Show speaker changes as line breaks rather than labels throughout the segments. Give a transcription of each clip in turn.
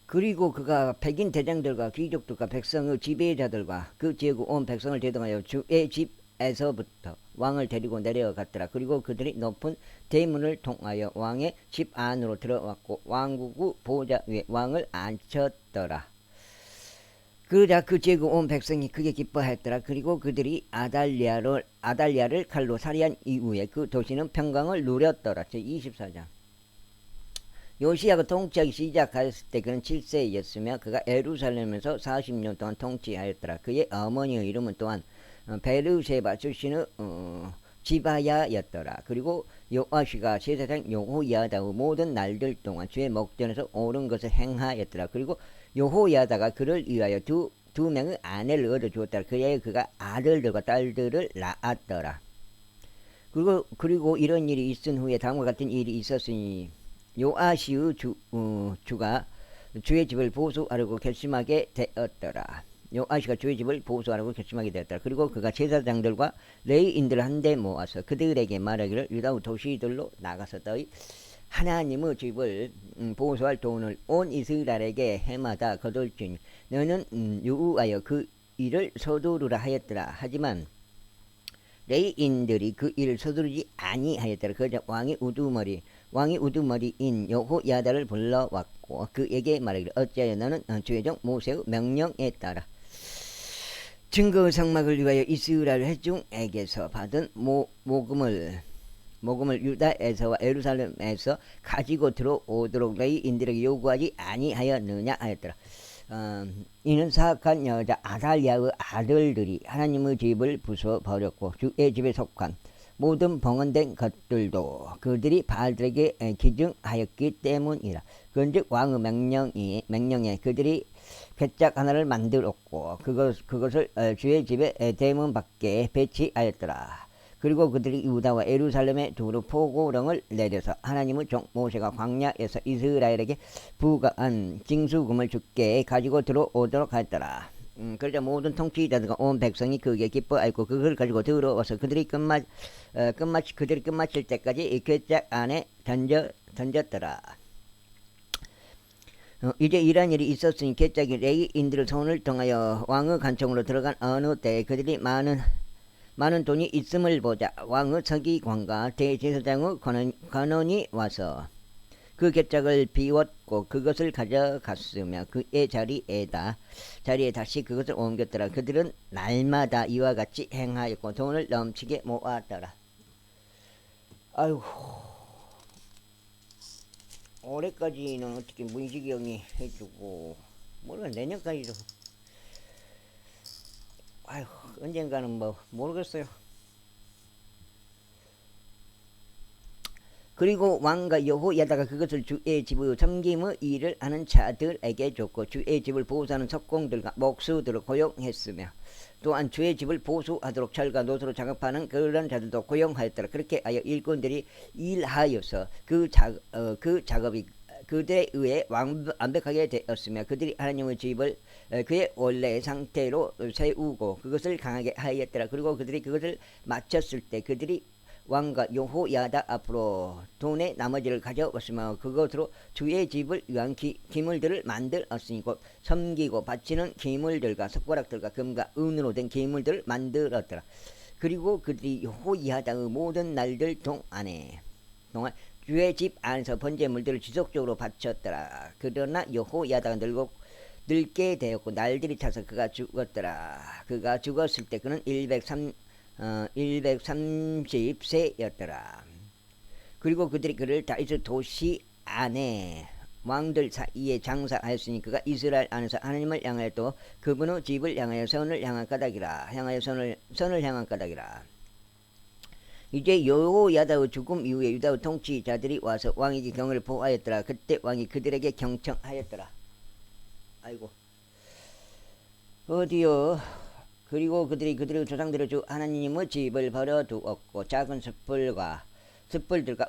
그리고 그가 백인 대장들과 귀족들과 백성의 지배자들과 그 지역의 온 백성을 대동하여 주의 집에서부터 왕을 데리고 내려갔더라. 그리고 그들이 높은 대문을 통하여 왕의 집 안으로 들어왔고 왕국의 보좌 위에 왕을 앉혔더라. 그러자 그 지역의 온 백성이 크게 기뻐하였더라. 그리고 그들이 아달랴를 칼로 살해한 이후에 그 도시는 평강을 누렸더라. 제24장. 요시야가 통치하기 시작했을 때 그는 7세였으며 그가 예루살렘에서 40년 동안 통치하였더라. 그의 어머니의 이름은 또한 베르세바 출신의 지바야였더라. 그리고 요아시가 제사장 여호야다의 모든 날들 동안 주의 목전에서 옳은 것을 행하였더라. 그리고 여호야다가 그를 위하여 두 명의 아내를 얻어주었더라. 그가 아들들과 딸들을 낳았더라. 그리고 이런 일이 있은 후에 다음과 같은 일이 있었으니 요아시의 주가 주의 집을 보수하려고 결심하게 되었더라. 요아시가 주의 집을 보수하려고 결심하게 되었더라. 그리고 그가 제사장들과 레위인들을 한데 모아서 그들에게 말하기를 유다 도시들로 나가서 너희 하나님의 집을 보수할 돈을 온 이스라엘에게 해마다 거둘지니 너는 유우하여 그 일을 서두르라 하였더라. 하지만 레위인들이 그 일을 서두르지 아니하였더라. 그러자 왕이 우두머리인 여호야다를 불러왔고 그에게 말하기를 어찌하여 너는 주의 종 모세의 명령에 따라 증거 성막을 위하여 이스라엘 회중에게서 받은 모금을 유다에서와 예루살렘에서 가지고 들어오도록 레위인들에게 요구하지 아니하였느냐 하였더라. 이는 사악한 여자 아달랴의 아들들이 하나님의 집을 부숴버렸고 주의 집에 속한 모든 봉헌된 것들도 그들이 바알들에게 기증하였기 때문이라. 그런즉 왕의 명령에 그들이 괴짝 하나를 만들었고 그것을 주의 집의 대문 밖에 배치하였더라. 그리고 그들이 유다와 예루살렘에 두루 포고령을 내려서 하나님의 종 모세가 광야에서 이스라엘에게 부과한 징수금을 주께 가지고 들어오도록 하였더라. 그러자 모든 통치자들과 온 백성이 그게 기뻐하였고 그걸 가지고 들어와서 그들이 끝마칠 때까지 이 괴짝 안에 던졌더라. 이제 이런 일이 있었으니 괴짝이 레위인들의 손을 통하여 왕의 관청으로 들어간 어느 때에 그들이 많은 돈이 있음을 보자 왕의 서기관과 대제사장의 관원이 와서 그 괴짝을 비웠고 그것을 가져갔으며 그의 자리에 다시 그것을 옮겼더라. 그들은 날마다 이와 같이 행하였고 돈을 넘치게 모았더라. 아이고, 올해까지는 어떻게 문식이 형이 해주고 모르겠 내년까지도 아이고 언젠가는 뭐 모르겠어요. 그리고 왕과 여호야다가 그것을 주의 집의 섬김의 일을 하는 자들에게 줬고 주의 집을 보수하는 석공들과 목수들을 고용했으며 또한 주의 집을 보수하도록 철과 노소로 작업하는 그런 자들도 고용하였더라. 그렇게 하여 일꾼들이 일하여서 그 작업이 그들에 의해 완벽하게 되었으며 그들이 하나님의 집을 그의 원래 상태로 세우고 그것을 강하게 하였더라. 그리고 그들이 그것을 마쳤을 때 그들이 왕과 여호야다 앞으로 돈의 나머지를 가져왔으며 그것으로 주의 집을 위한 기물들을 만들었으니 곧 섬기고 바치는 기물들과 숟가락들과 금과 은으로 된 기물들을 만들었더라. 그리고 그들이 여호야다의 모든 날들 동안 주의 집 안에서 번제물들을 지속적으로 바쳤더라. 그러나 여호야다가 늙게 되었고 날들이 차서 그가 죽었더라. 그가 죽었을 때 그는 130세였더라. 그리고 그들이 그를 다윗의 도시 안에 왕들 사이에 장사하였으니 그가 이스라엘 안에서 하나님을 향하여 또 그분의 집을 향하여 선을 향한 까닭이라. 선을 향한 까닭이라. 이제 여호야다의 죽음 이후에 유다의 통치자들이 와서 왕에게 경을 보하였더라. 그때 왕이 그들에게 경청하였더라. 아이고 어디요. 그리고 그들이 그들의 조상들의 주 하나님의 집을 버려두었고 작은 숯불들과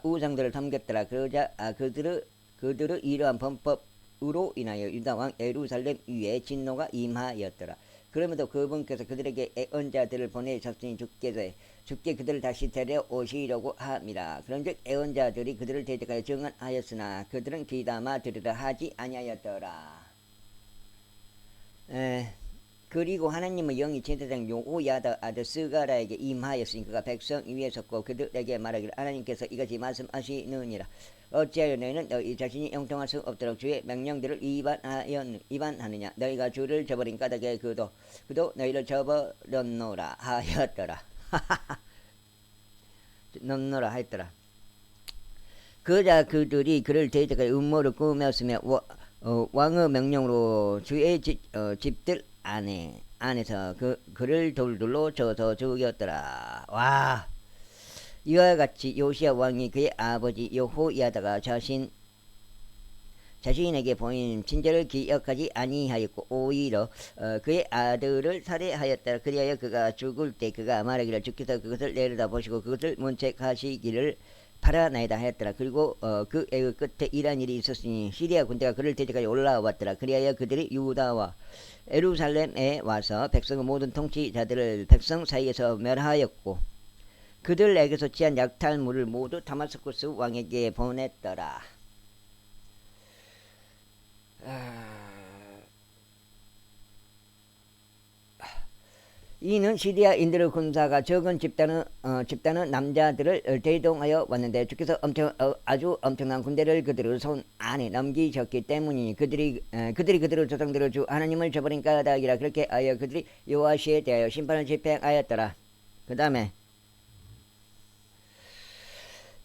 우상들을 섬겼더라. 그러자 그들의 이러한 범법으로 인하여 유다 왕 예루살렘 위에 진노가 임하였더라. 그럼에도 그분께서 그들에게 애언자들을 보내셨으니 주께 그들을 다시 데려오시려고 함이라. 그런즉 애언자들이 그들을 대적하여 증언하였으나 그들은 귀담아 들으라 하지 아니하였더라. 에, 그리고 하나님의 영이 제사장 여호야다 아들 스가라에게 임하였으니 그가 백성 위에 섰고 그들에게 말하기를 하나님께서 이같이 말씀하시느니라. 어찌하여 너희는 너희 자신이 형통할 수 없도록 주의 명령들을 위반하느냐. 너희가 주를 저버린 까닭에 그도 너희를 저버렸노라 하였더라. 넘노라 하였더라. 그자 그들이 그를 대적하여 음모를 꾸몄으며 왕의 명령으로 주의 집들 안에서 그를 돌들로 쳐서 죽였더라. 와, 이와 같이 요시야 왕이 그의 아버지 여호야다가 자신에게 보인 친절을 기억하지 아니하였고 오히려 그의 아들을 살해하였다. 그리하여 그가 죽을 때 그가 말하기를 주께서 그것을 내려다보시고 그것을 문책하시기를 바라나이다 하였더라. 그리고 그 애의 끝에 이러한 일이 있었으니 시리아 군대가 그를 대적하여 올라왔더라. 그리하여 그들이 유다와 예루살렘에 와서 백성의 모든 통치자들을 백성 사이에서 멸하였고 그들에게서 취한 약탈물을 모두 다마스쿠스 왕에게 보냈더라. 이는 시리아인들의 군사가 적은 집단의 남자들을 대동하여 왔는데 주께서 아주 엄청난 군대를 그들의 손 안에 넘기셨기 때문이니 그들이 그들의 조상들을 주 하나님을 저버린 까닭이라. 그렇게 하여 그들이 요아시에 대하여 심판을 집행하였더라. 그 다음에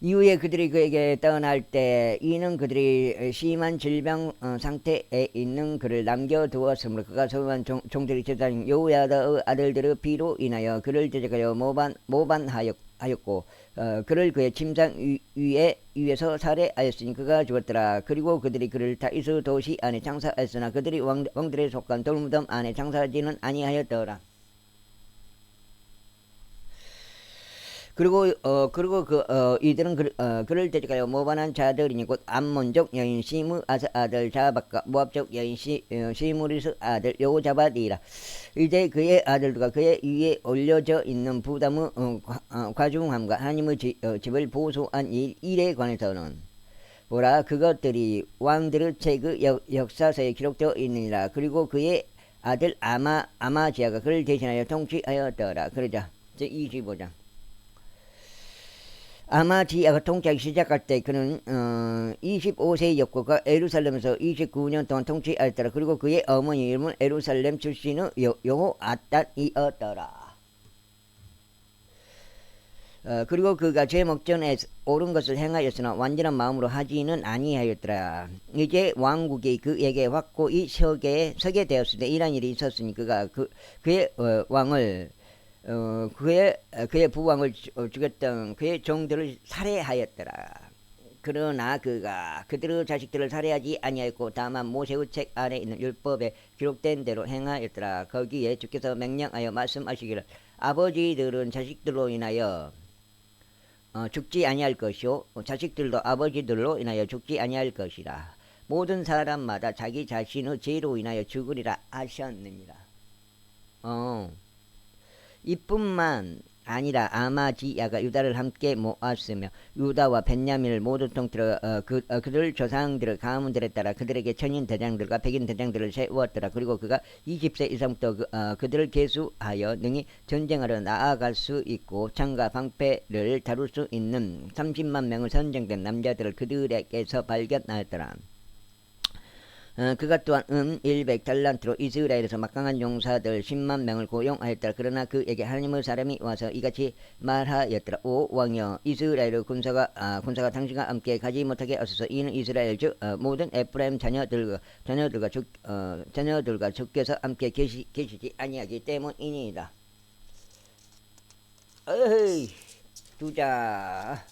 이후에 그들이 그에게 떠날 때 이는 그들이 심한 질병 상태에 있는 그를 남겨두었으므로 그가 소유한 종들이 제사장 여호야다의 아들들의 피로 인하여 그를 대적하여 모반하였고 그를 그의 침상 위에서 살해하였으니 그가 죽었더라. 그리고 그들이 그를 다이스 도시 안에 장사하였으나 그들이 왕들에 속한 돌무덤 안에 장사하지는 아니하였더라. 그리고 이들은 그를 대적하여 모반한 자들이니 곧 암몬족 여인 시므아스 아들 자박과 모압족 여인 시무리스 아들 여호자밧이라. 이제 그의 아들들과 그의 위에 올려져 있는 부담의 과중함과 하나님의 집을 보수한 일에 관해서는 보라, 그것들이 왕들의 책의 역사서에 기록되어 있느니라. 그리고 그의 아들 아마지아가 그를 대신하여 통치하였더라. 그러자 제 25장. 아마지아가 통치하기 시작할 때 그는 25세였고 그 예루살렘에서 29년 동안 통치하였더라. 그리고 그의 어머니 이름은 예루살렘 출신의 여호아단이었더라. 그리고 그가 제 목전에 옳은 것을 행하였으나 완전한 마음으로 하지는 아니하였더라. 이제 왕국이 그에게 확고히 서게 되었을 때 이런 일이 있었으니 그가 그의 왕을 그의 부왕을 죽였던 그의 종들을 살해하였더라. 그러나 그가 그들의 자식들을 살해하지 아니하였고 다만 모세의 책 안에 있는 율법에 기록된 대로 행하였더라. 거기에 주께서 명령하여 말씀하시기를 아버지들은 자식들로 인하여 죽지 아니할 것이요 자식들도 아버지들로 인하여 죽지 아니할 것이라. 모든 사람마다 자기 자신의 죄로 인하여 죽으리라 하셨느니라. 이뿐만 아니라 아마지야가 유다를 함께 모았으며 유다와 벤야민을 모두 통틀어 그들 조상들의 가문들에 따라 그들에게 천인 대장들과 백인 대장들을 세웠더라. 그리고 그가 20세 이상부터 그들을 계수하여 능히 전쟁하러 나아갈 수 있고 창과 방패를 다룰 수 있는 30만 명의 선정된 남자들을 그들에게서 발견하였더라. 그가 또한 100달란트로 이스라엘에서 막강한 용사들 10만 명을 고용하였더라. 그러나 그에게 하나님의 사람이 와서 이같이 말하였더라. 오 왕이여, 이스라엘의 군사가 당신과 함께 가지 못하게 하소서. 이는 이스라엘 즉 모든 에프라임 자녀들과 주께서 함께 계시지 아니하기 때문이니이다. 어이 두자.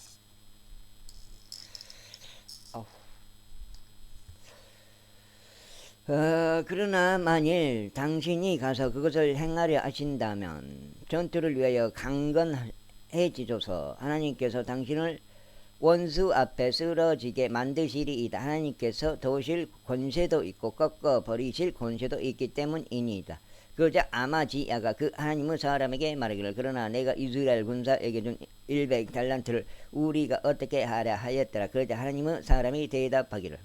그러나 만일 당신이 가서 그것을 행하려 하신다면 전투를 위하여 강건해지소서. 하나님께서 당신을 원수 앞에 쓰러지게 만드시리이다. 하나님께서 도실 권세도 있고 꺾어 버리실 권세도 있기 때문이니이다. 그러자 아마지야가 그 하나님의 사람에게 말하기를 그러나 내가 이스라엘 군사에게 준 100달란트를 우리가 어떻게 하랴 하였더라. 그러자 하나님의 사람이 대답하기를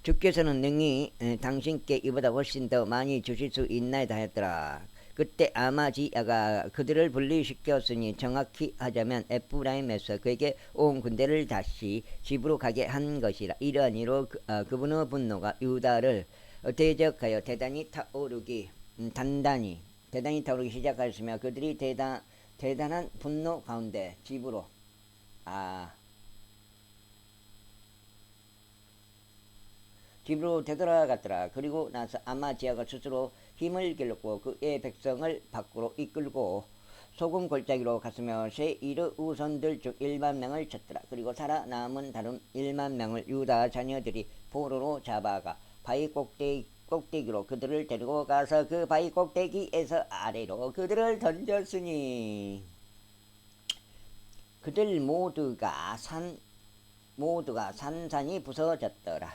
주께서는 능히 당신께 이보다 훨씬 더 많이 주실 수 있나이다 하였더라. 그때 아마지야가 그들을 분리시켰으니 정확히 하자면 에프라임에서 그에게 온 군대를 다시 집으로 가게 한 것이라. 이러한 이로 그분의 분노가 유다를 대적하여 대단히 타오르기 시작하였으며 그들이 대단한 분노 가운데 집으로 되돌아갔더라. 그리고 나서 아마지야가 스스로 힘을 길렀고 그의 백성을 밖으로 이끌고 소금 골짜기로 갔으며 새 이르 우선들 중 1만 명을 쳤더라. 그리고 살아남은 다른 1만 명을 유다 자녀들이 포로로 잡아가 바위 꼭대기로 그들을 데리고 가서 그 바위 꼭대기에서 아래로 그들을 던졌으니 그들 모두가 산산이 부서졌더라.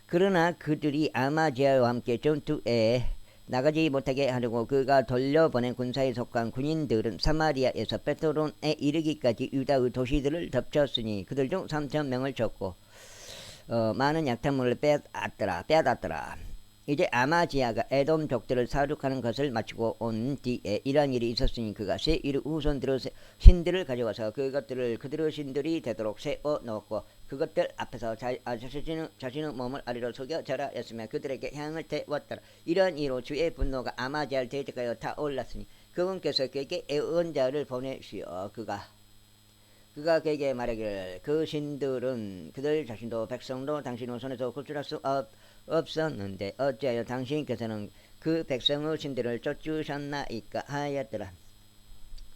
그러나 그들이 아마지야와 함께 전투에 나가지 못하게 하려고 그가 돌려보낸 군사에 속한 군인들은 사마리아에서 베토론에 이르기까지 유다의 도시들을 덮쳤으니 그들 중 3,000명을 쳤고 많은 약탈물을 빼앗았더라. 이제 아마지야가 에돔족들을 사륙하는 것을 마치고 온 뒤에 이러한 일이 있었으니 그가 새 이르 후손들의 신들을 가져와서 그것들을 그들의 신들이 되도록 세워 놓았고 그것들 앞에서 자신의 몸을 아래로 숙여 절하였으며 그들에게 향을 태웠더라. 이러한 이로 주의 분노가 아마지야를 대적하여 타올랐으니 그분께서 그에게 예언자를 보내시어 그가 그에게 말하기를 그 신들은 그들 자신도 백성도 당신의 손에서 구출할 수 없었는데 어찌하여 당신께서는 그 백성의 신들을 쫓으셨나이까 하였더라.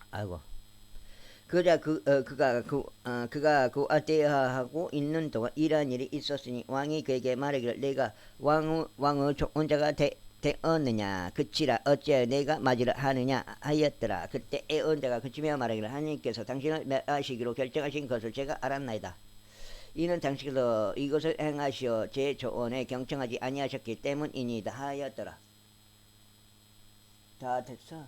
아이고. 그가 대하하고 있는 동안 이러한 일이 있었으니 왕이 그에게 말하기를 내가 왕의 좋은 자가 되었느냐 그치라 어찌하여 내가 맞으려 하느냐 하였더라. 그때 예언자가 그치며 말하기를 하나님께서 당신을 멸하시기로 결정하신 것을 제가 알았나이다. 이는 당신께서 이것을 행하시어 제 조언에 경청하지 아니하셨기 때문이니이다 하였더라. 다 됐어.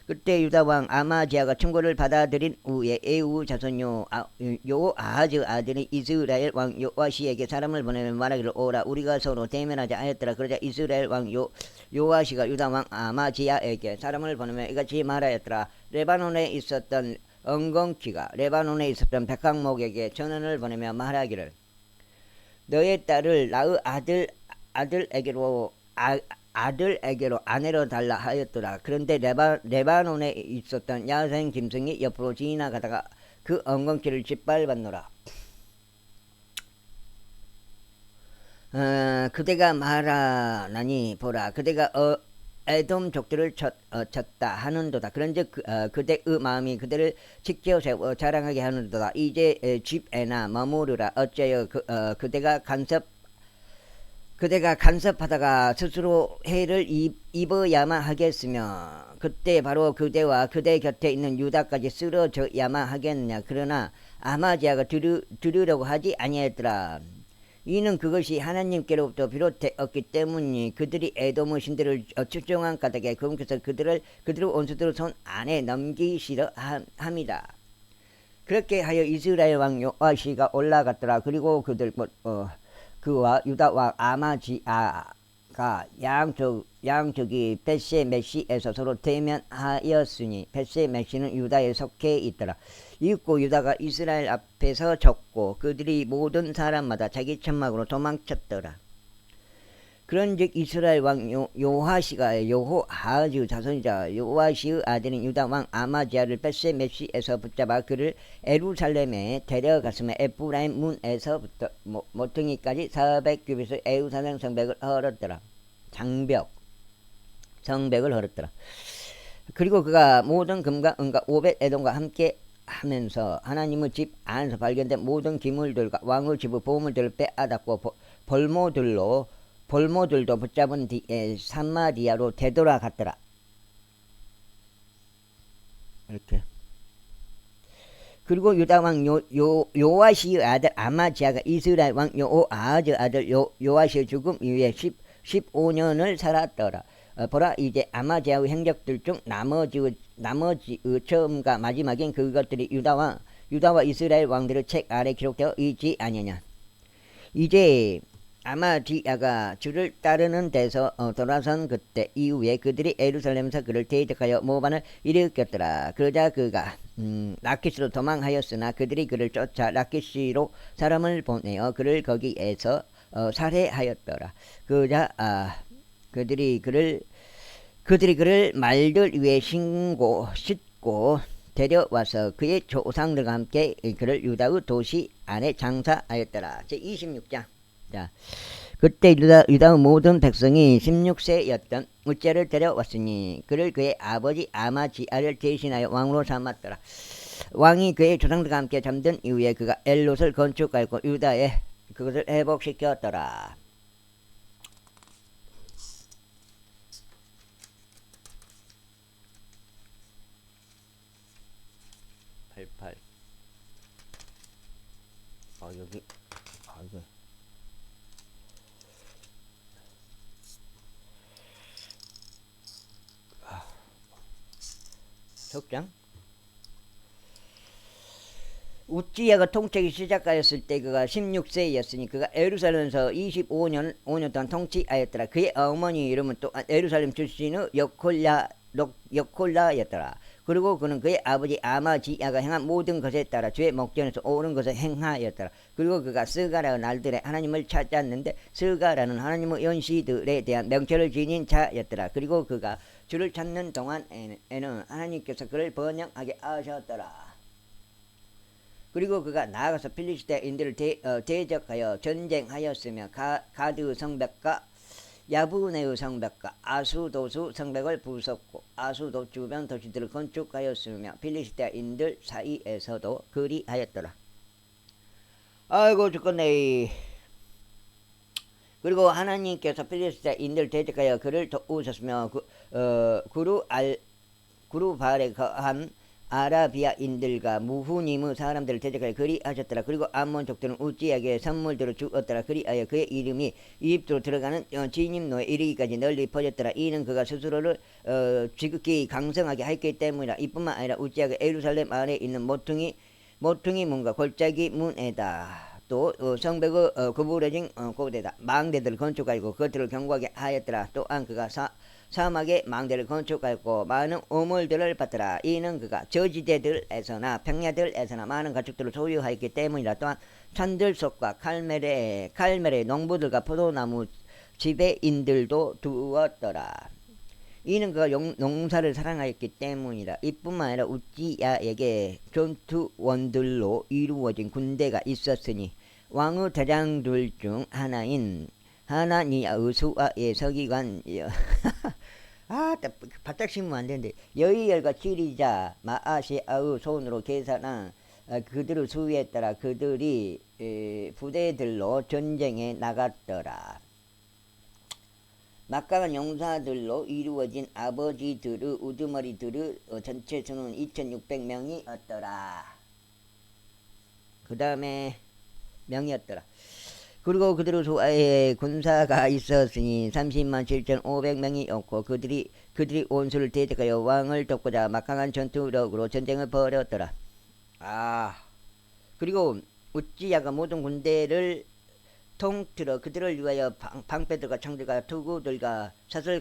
그때 유다왕 아마지야가 충고를 받아들인 후에 에우 자손 요아하즈 아들이 이스라엘 왕 요아시에게 사람을 보내며 말하기를 오라 우리가 서로 대면하자 하였더라. 그러자 이스라엘 왕 요아시가 유다왕 아마지야에게 사람을 보내며 이같이 말하였더라. 레바논에 있었던 백항목에게 전언을 보내며 말하기를 너의 딸을 나의 아들에게로 아내로 달라 하였더라. 그런데 레바논에 있었던 야생 짐승이 옆으로 지나가다가 그 엉겅퀴를 짓밟았노라. 그대가 말하나니 보라 그대가 에돔 족들을 쳤다 하는도다. 그런즉 그대의 마음이 그대를 지켜 세워 자랑하게 하는도다. 이제 집에나 머무르라. 어째여 그대가 간섭하다가 스스로 해를 입어야만 하겠으며 그때 바로 그대와 그대 곁에 있는 유다까지 쓰러져야만 하겠느냐. 그러나 아마지야가 들으려고 하지 아니하였더라. 이는 그것이 하나님께로부터 비롯되었기 때문이니 그들이 에돔의 신들을 추종한 까닭에 그분께서 그들의 원수들의 손 안에 넘기시려 함이다. 그렇게 하여 이스라엘 왕 요아시가 올라갔더라. 그리고 그와 유다 왕 아마지야가 양쪽이 벳세메시에서 서로 대면하였으니 벳세메시는 유다에 속해 있더라. 이윽고 유다가 이스라엘 앞에서 졌고 그들이 모든 사람마다 자기 천막으로 도망쳤더라. 그런즉 이스라엘 왕 요아하즈 자손이자 요아시의 아들인 유다 왕 아마지야를 벳세메시에서 붙잡아 그를 에루살렘에 데려갔으며 에프라임 문에서부터 모퉁이까지 400규빗의 에루살렘 성벽을 헐었더라. 성벽을 헐었더라. 그리고 그가 모든 금과 은과 오벳에돔과 함께 하면서 하나님의 집 안에서 발견된 모든 기물들과 왕의 집의 보물들을 빼앗았고 볼모들도 붙잡은 뒤에 사마리아로 되돌아갔더라. 이렇게. 그리고 유다 왕 요아시의 아들 아마지야가 이스라엘 왕 요아하즈 아들 요아시의 죽음 이후에 15년을 살았더라. 보라 이제 아마지야의 행적들 중 나머지의 처음과 마지막인 그것들이 유다와 이스라엘 왕들의 책 아래 기록되어 있지 아니냐. 이제 아마지아가 주를 따르는 데서 돌아선 그때 이후에 그들이 예루살렘에서 그를 대적하여 모반을 일으켰더라. 그러자 그가 라키스로 도망하였으나 그들이 그를 쫓아 라키시로 사람을 보내어 그를 거기에서 살해하였더라. 그러자 그들이 그를 말들 위에 싣고 데려와서 그의 조상들과 함께 그를 유다의 도시 안에 장사하였더라. 제26장. 자, 그때 유다의 모든 백성이 16세였던 우째를 데려왔으니 그를 그의 아버지 아마지아를 대신하여 왕으로 삼았더라. 왕이 그의 조상들과 함께 잠든 이후에 그가 엘롯을 건축하였고 유다에 그것을 회복시켰더라. 88. 여기 이거 석장. 우찌야가 통치하기 시작하였을 때 그가 16세였으니 그가 예루살렘에서 25년 동안 통치하였더라. 그의 어머니 이름은 또 예루살렘 출신의 여콜라였더라. 그리고 그는 그의 아버지 아마지야가 행한 모든 것에 따라 주의 목전에서 옳은 것을 행하였더라. 그리고 그가 스가라의 날들에 하나님을 찾았는데 스가라는 하나님의 연시들에 대한 명철을 지닌 자였더라. 그리고 그가 주를 찾는 동안에는 하나님께서 그를 번영하게 하셨더라. 그리고 그가 나아가서 필리스테인들을 대적하여 전쟁하였으며 가드 성벽과 야브네의 성벽과 아수도수 성벽을 부쉈고 아수도 주변 도시들을 건축하였으며 필리스테인들 사이에서도 그리하였더라. 아이고 죽겠네. 그리고 하나님께서 필리스테인들 대적하여 그를 도우셨으며 구루발에 거한 아라비아인들과 무후님의 사람들을 대적하여 그리하셨더라. 그리고 암몬족들은 우찌에게 선물들을 주었더라. 그리하여 그의 이름이 이집트로 들어가는 진입로에 이르기까지 널리 퍼졌더라. 이는 그가 스스로를 지극히 강성하게 했기 때문이라. 이뿐만 아니라 우찌에게 예루살렘 안에 있는 모퉁이 문과 골짜기 문에다 또 성벽의 구부러진 곳에다 망대들을 건축하고 그들을 견고하게 하였더라. 또한 그가 사막에 망대를 건축하였고 많은 우물들을 받더라. 이는 그가 저지대들에서나 평야들에서나 많은 가축들을 소유하였기 때문이라. 또한 산들 속과 칼멜의 농부들과 포도나무 지배인들도 두었더라. 이는 그가 농사를 사랑하였기 때문이라. 이뿐만 아니라 우찌야에게 전투원들로 이루어진 군대가 있었으니 왕의 대장들 중 하나인 하나니아의 수아의 서기관 바짝 씹으면 안 되는데 여이엘과 지리자 마아시아의 손으로 계산한 그들의 수에 따라 그들이 부대들로 전쟁에 나갔더라. 막강한 용사들로 이루어진 아버지들의 우두머리들의 전체 수는 2600명이었더라. 그 다음에 명이었더라. 그리고 그들의 소아에 군사가 있었으니 30만 7,500명이었고 그들이 온수를 대적하여 왕을 돕고자 막강한 전투력으로 전쟁을 벌였더라. 그리고 우찌야가 모든 군대를 통틀어 그들을 위하여 방패들과 창들과 투구들과 사슬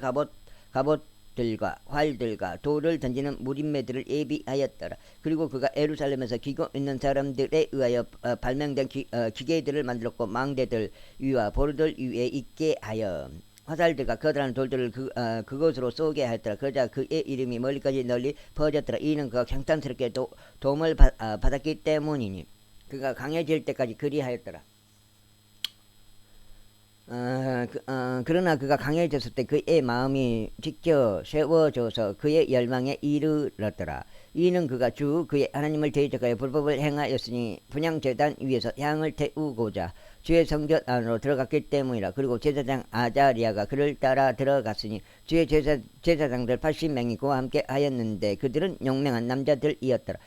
갑옷들과 활들과 돌을 던지는 무림매들을 예비하였더라. 그리고 그가 예루살렘에서 기고 있는 사람들에 의하여 발명된 기계들을 만들었고 망대들 위와 보르들 위에 있게 하여 화살들과 커다란 돌들을 그것으로 쏘게 하였더라. 그러자 그의 이름이 멀리까지 널리 퍼졌더라. 이는 그가 경탄스럽게 도움을 받았기 때문이니 그가 강해질 때까지 그리하였더라. 그러나 그가 강해졌을 때 그의 마음이 지켜 세워져서 그의 열망에 이르렀더라. 이는 그가 그의 하나님을 대적하여 불법을 행하였으니 분향제단 위에서 향을 태우고자 주의 성전 안으로 들어갔기 때문이라. 그리고 제사장 아자리아가 그를 따라 들어갔으니 주의 제사장들 80명이 그와 함께 하였는데 그들은 용맹한 남자들이었더라.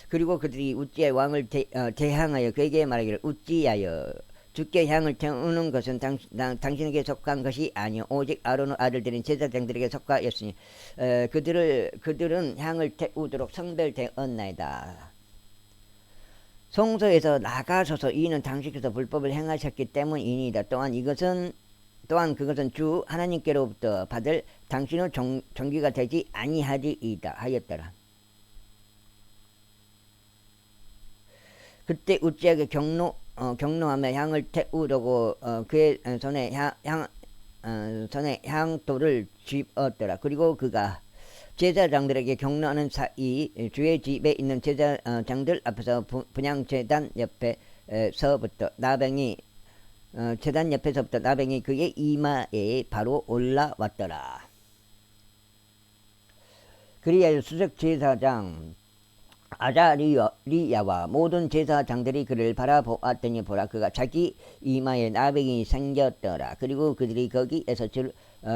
그리고 그들이 우찌야의 왕을 대항하여 그에게 말하기를 우찌야여 주께 향을 태우는 것은 당신에게 속한 것이 아니요 오직 아론의 아들들인 제사장들에게 속하였으니 그들은 향을 태우도록 성별되었나이다. 성소에서 나가셔서 이는 당시께서 불법을 행하셨기 때문이니이다. 또한 그것은 주 하나님께로부터 받을 당신의 종기가 되지 아니하리이다 하였더라. 그때 우찌에게 경노하며 향을 태우려고 그의 손에 향도를 쥐었더라. 그리고 그가 제사장들에게 경로하는 사이 주의 집에 있는 제사장들 앞에서 분향제단 옆에서부터 제단 옆에서부터 나병이 그의 이마에 바로 올라왔더라. 그리하여 수석 제사장 아자리야와 모든 제사장들이 그를 바라보았더니 보라, 그가 자기 이마에 나병이 생겼더라. 그리고 그들이 거기에서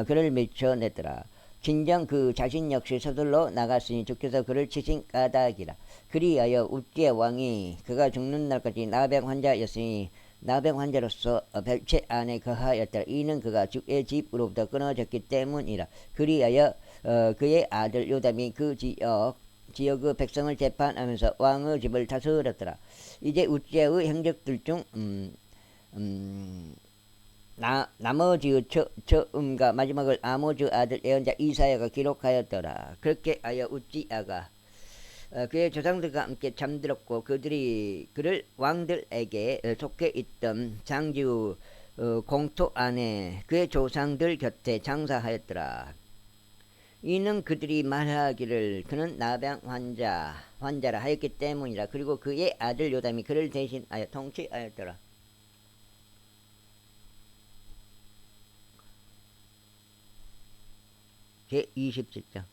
그를 밀쳐냈더라. 진정 그 자신 역시 서둘러 나갔으니 주께서 그를 치신 까닭이라. 그리하여 우찌의 왕이 그가 죽는 날까지 나병 환자였으니 나병 환자로서 별채 안에 거하였더라. 이는 그가 주의 집으로부터 끊어졌기 때문이라. 그리하여 그의 아들 요담이 그 지역의 백성을 재판하면서 왕의 집을 다스렸더라. 이제 우찌의 행적들 중 나머지의 처음과 마지막을 아모즈 아들 예언자 이사야가 기록하였더라. 그렇게 하여 우찌야가 그의 조상들과 함께 잠들었고 그들이 그를 왕들에게 속해 있던 장지의 공토 안에 그의 조상들 곁에 장사하였더라. 이는 그들이 말하기를 그는 나병 환자라 하였기 때문이라. 그리고 그의 아들 요담이 그를 대신하여 통치하였더라. 제27장.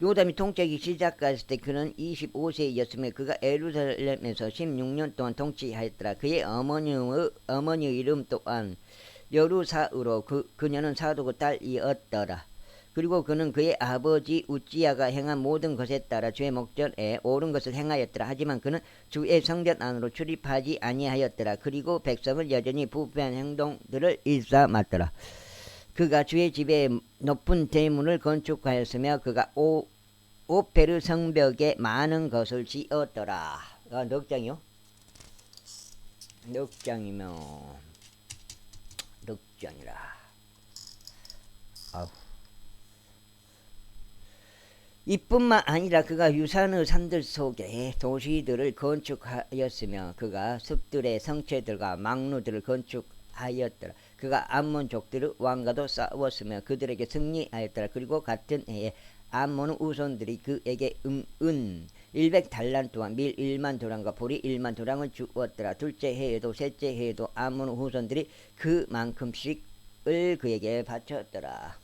요담이 통치하기 시작했을 때 그는 25세였으며 그가 예루살렘에서 16년 동안 통치하였더라. 그의 어머니의 이름 또한 여루사으로 그녀는 사도의 딸이었더라. 그리고 그는 그의 아버지 우찌야가 행한 모든 것에 따라 주의 목전에 옳은 것을 행하였더라. 하지만 그는 주의 성전 안으로 출입하지 아니하였더라. 그리고 백성은 여전히 부패한 행동들을 일삼았더라. 그가 주의 집에 높은 대문을 건축하였으며 그가 오페르 성벽에 많은 것을 지었더라. 넉 장이요? 넉 장이면 넉 장이라. 이뿐만 아니라 그가 유산의 산들 속에 도시들을 건축하였으며 그가 숲들의 성체들과 망루들을 건축하였더라. 그가 암몬족들의 왕과도 싸웠으며 그들에게 승리하였더라. 그리고 같은 해에 암몬 후손들이 그에게 은 100달란트와 밀 1만 도랑과 보리 1만 도랑을 주었더라. 둘째 해에도 셋째 해에도 암몬 후손들이 그만큼씩을 그에게 바쳤더라.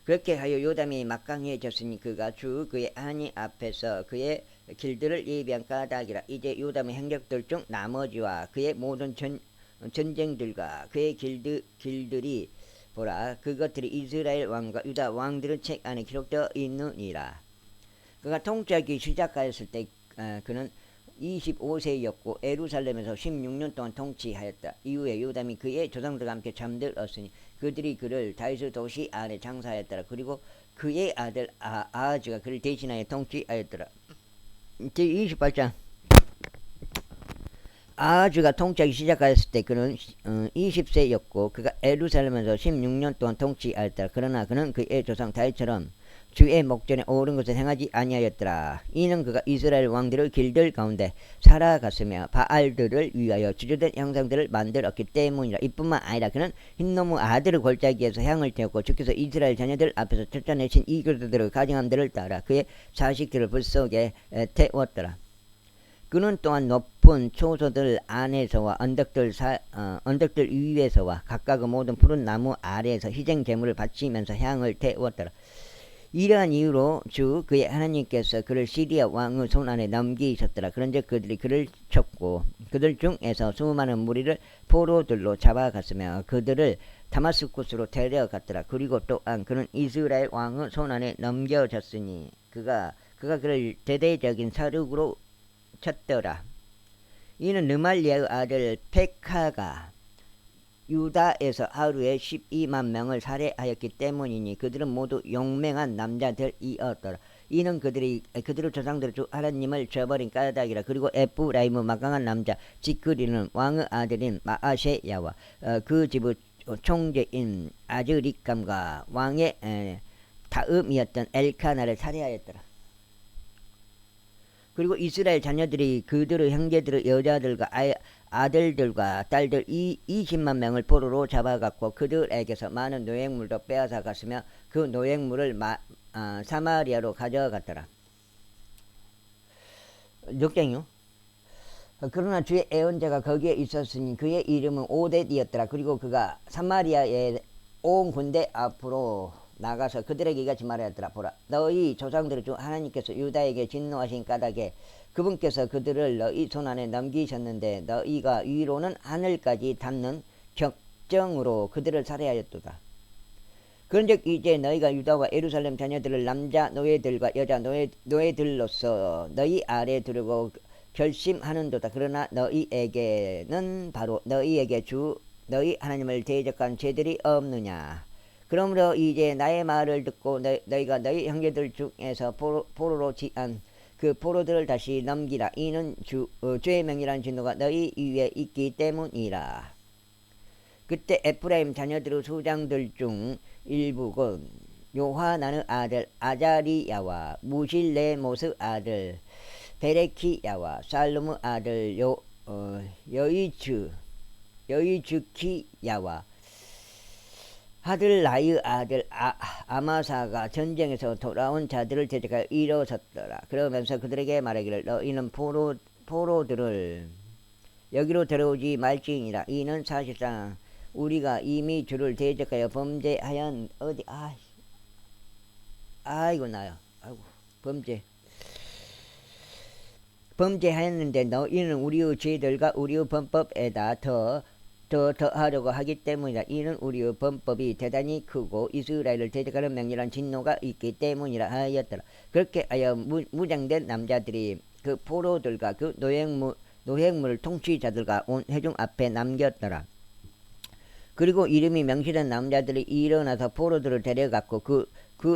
그렇게 하여 요담이 막강해졌으니 그가 그의 아니 앞에서 그의 길들을 예비한 까닭이라. 이제 요담의 행적들 중 나머지와 그의 모든 전쟁들과 그의 길들이 보라, 그것들이 이스라엘 왕과 유다 왕들의 책 안에 기록되어 있느니라. 그가 통치하기 시작하였을 때 그는 25세였고 예루살렘에서 16년 동안 통치하였다. 이후에 요담이 그의 조상들과 함께 잠들었으니 그들이 그를 다윗의 도시 안에 장사하였더라. 그리고 그의 아들 아하즈가 그를 대신하여 통치하였더라. 제28장. 아하즈가 통치하기 시작하였을 때 그는 20세였고 그가 예루살렘에서 16년 동안 통치하였더라. 그러나 그는 그의 조상 다윗처럼 주의 목전에 옳은 것을 행하지 아니하였더라. 이는 그가 이스라엘 왕들의 길들 가운데 살아갔으며 바알들을 위하여 주저된 형상들을 만들었기 때문이라. 이뿐만 아니라 그는 흰놈의 아들의 골짜기에서 향을 태웠고 주께서 이스라엘 자녀들 앞에서 쫓아내신 이그들의 가증함들을 따라 그의 자식들을 불 속에 태웠더라. 그는 또한 높은 초소들 안에서와 언덕들 위에서와 각각의 모든 푸른 나무 아래에서 희생 제물을 바치면서 향을 태웠더라. 이러한 이유로 그의 하나님께서 그를 시리아 왕의 손안에 넘기셨더라. 그런즉 그들이 그를 쳤고 그들 중에서 수많은 무리를 포로들로 잡아갔으며 그들을 다마스쿠스로 데려갔더라. 그리고 또한 그는 이스라엘 왕의 손안에 넘겨졌으니 그가 그를 대대적인 사륙으로 쳤더라. 이는 르말리아의 아들 페카가 유다에서 하루에 12만 명을 살해하였기 때문이니 그들은 모두 용맹한 남자들이었더라. 이는 그들의 조상들의 주 하나님을 저버린 까닭이라. 그리고 에프라임은 막강한 남자 지크리는 왕의 아들인 마아셰야와 그 집의 총재인 아즈리감과 왕의 다음이었던 엘카나를 살해하였더라. 그리고 이스라엘 자녀들이 그들의 형제들의 여자들과 아들들과 딸들 20만 명을 포로로 잡아갔고 그들에게서 많은 노획물도 빼앗아 갔으며 그 노획물을 사마리아로 가져갔더라. 역경이요. 그러나 주의 애언자가 거기에 있었으니 그의 이름은 오뎃이었더라. 그리고 그가 사마리아의 온 군대 앞으로 나가서 그들에게 이같이 말하였더라. 보라, 너희 조상들 중 하나님께서 유다에게 진노하신 까닭에 그분께서 그들을 너희 손안에 넘기셨는데 너희가 위로는 하늘까지 닿는 격정으로 그들을 살해하였도다. 그런즉 이제 너희가 유다와 예루살렘 자녀들을 남자 노예들과 여자 노예들로서 너희 아래 두르고 결심하는도다. 그러나 너희에게는 바로 너희에게 너희 하나님을 대적한 죄들이 없느냐. 그러므로 이제 나의 말을 듣고 너희가 너희 형제들 중에서 포로로 지한 그 포로들을 다시 넘기라. 이는 주의 명이라는 진노가 너희 위에 있기 때문이라. 그때 에프라임 자녀들의 수장들 중 일부군 요하나의 아들 아자리야와 무실레못의 아들 베레키야와 살룸의 아들 여이즈키야와 하들라의 아들 아마사가 전쟁에서 돌아온 자들을 대적하여 일어섰더라. 그러면서 그들에게 말하기를 너희는 포로들을 여기로 데려오지 말지니라. 이는 사실상 우리가 이미 주를 대적하여 범죄하였 아이고 나요. 아이고 범죄하였는데 너희는 우리의 죄들과 우리의 범법에다 더하려고 하기 때문이라. 이는 우리의 범법이 대단히 크고 이스라엘을 대적하는 명렬한 진노가 있기 때문이라 하였더라. 그렇게 하여 무장된 남자들이 그 포로들과 그 노획물 통치자들과 온 회중 앞에 남겼더라. 그리고 이름이 명시된 남자들이 일어나서 포로들을 데려갔고 그